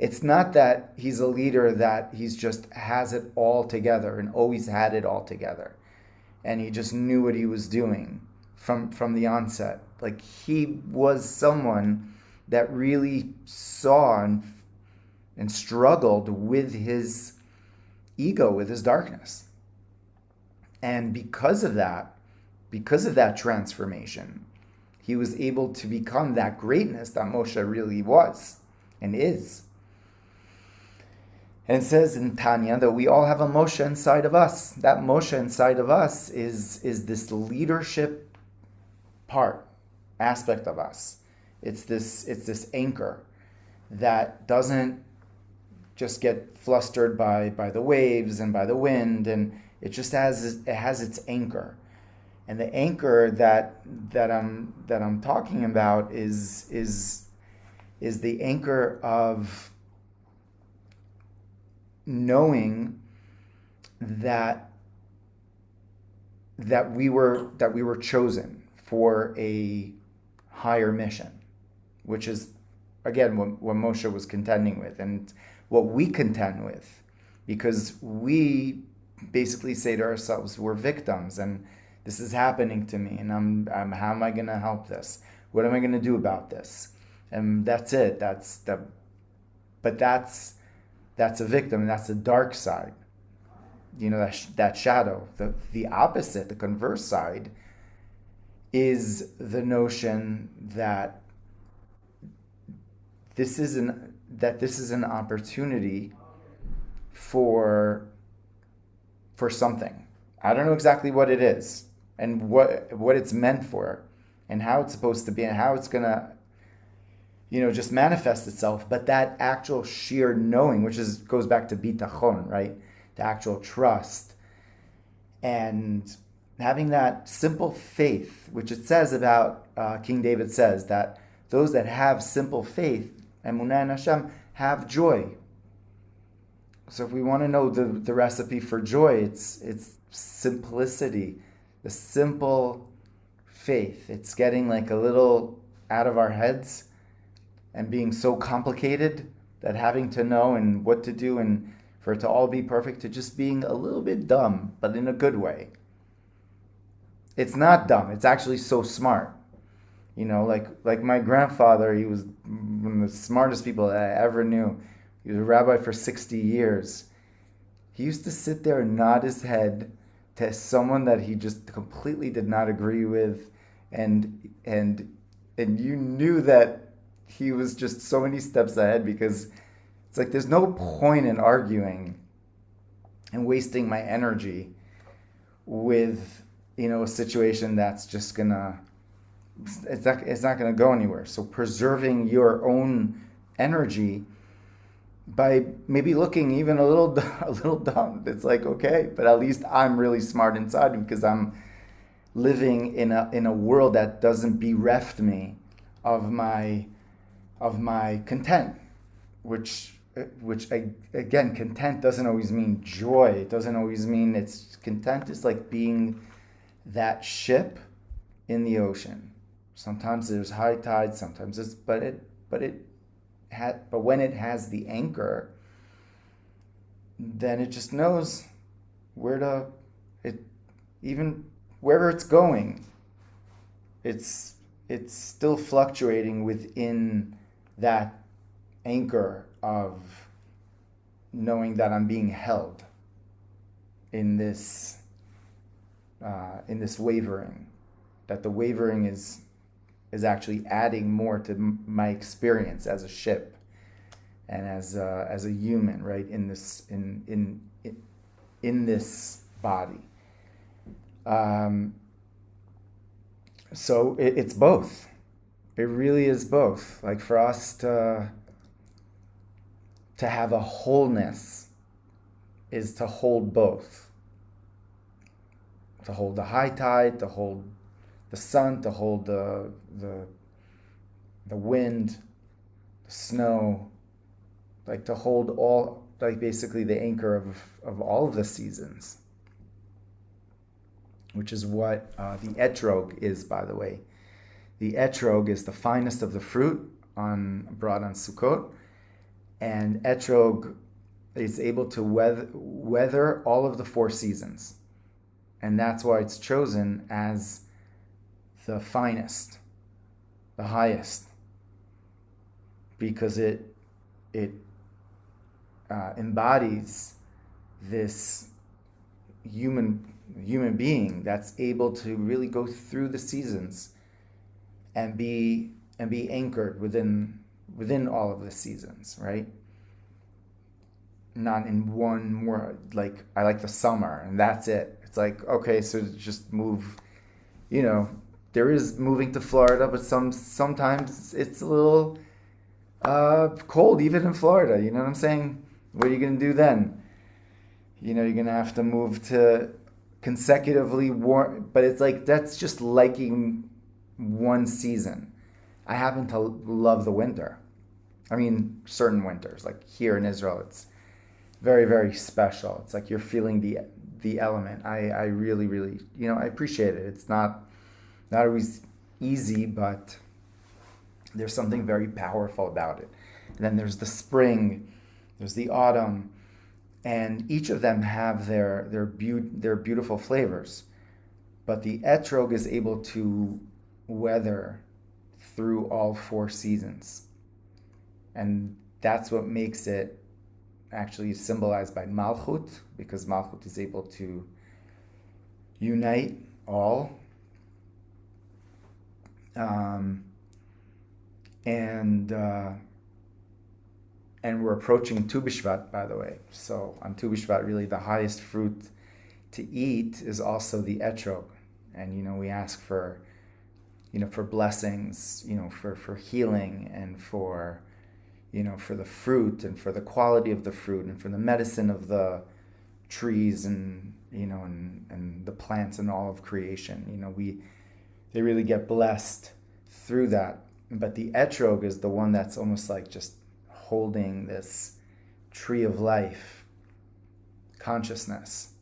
it's not that he's a leader that he's just has it all together and always had it all together, and he just knew what he was doing from the onset. Like, he was someone that really saw and struggled with his ego, with his darkness. And because of that transformation, he was able to become that greatness that Moshe really was and is. And it says in Tanya that we all have a Moshe inside of us. That Moshe inside of us is this leadership aspect of us. It's this anchor that doesn't just get flustered by the waves and by the wind, and it just has its anchor. And the anchor that I'm talking about is the anchor of knowing that we were chosen for a higher mission, which is again what Moshe was contending with, and what we contend with, because we basically say to ourselves, we're victims, and this is happening to me, and I'm how am I going to help this? What am I going to do about this? And that's it. But that's a victim, and that's the dark side. You know, that shadow. The opposite, the converse side, is the notion that this is an opportunity for something. I don't know exactly what it is and what it's meant for and how it's supposed to be and how it's gonna just manifest itself. But that actual sheer knowing, which goes back to bitachon, right? The actual trust and having that simple faith, which it says about King David says that those that have simple faith, emunah in Hashem, have joy. So if we want to know the recipe for joy, it's simplicity, the simple faith. It's getting like a little out of our heads and being so complicated that having to know and what to do and for it to all be perfect, to just being a little bit dumb, but in a good way. It's not dumb. It's actually so smart. Like my grandfather, he was one of the smartest people that I ever knew. He was a rabbi for 60 years. He used to sit there and nod his head to someone that he just completely did not agree with, and you knew that he was just so many steps ahead, because it's like there's no point in arguing and wasting my energy with a situation that's just it's not gonna go anywhere. So preserving your own energy by maybe looking even a little dumb. It's like, okay, but at least I'm really smart inside because I'm living in a world that doesn't bereft me of my content, which again, content doesn't always mean joy. It doesn't always mean content is like being that ship in the ocean. Sometimes there's high tide, sometimes it's but when it has the anchor, then it just knows even wherever it's going, it's still fluctuating within that anchor of knowing that I'm being held in this wavering, that the wavering is actually adding more to my experience as a ship and as a human, right? In this body. So it's both. It really is both. Like, for us to have a wholeness is to hold both. To hold the high tide, to hold the sun, to hold the wind, the snow, like to hold all, like basically the anchor of all of the seasons, which is what the etrog is, by the way. The etrog is the finest of the fruit brought on Sukkot, And etrog is able to weather all of the four seasons. And that's why it's chosen as the finest, the highest, because it embodies this human being that's able to really go through the seasons and be anchored within all of the seasons, right? Not in one more, like, I like the summer and that's it. It's like, okay, so just move, there is moving to Florida, but sometimes it's a little cold even in Florida, you know what I'm saying? What are you going to do then? You're going to have to move to consecutively warm, but it's like, that's just liking one season. I happen to love the winter. I mean, certain winters, like here in Israel, it's very, very special. It's like you're feeling the element. I really, really, I appreciate it. It's not always easy, but there's something very powerful about it. And then there's the spring, there's the autumn, and each of them have their beautiful flavors. But the etrog is able to weather through all four seasons. And that's what makes it actually symbolized by Malchut, because Malchut is able to unite all. And we're approaching Tu B'Shvat, by the way. So on Tu B'Shvat, really the highest fruit to eat is also the etrog. And, we ask for, for blessings, for healing and for the fruit and for the quality of the fruit and for the medicine of the trees and, and the plants and all of creation. They really get blessed through that. But the etrog is the one that's almost like just holding this tree of life, consciousness.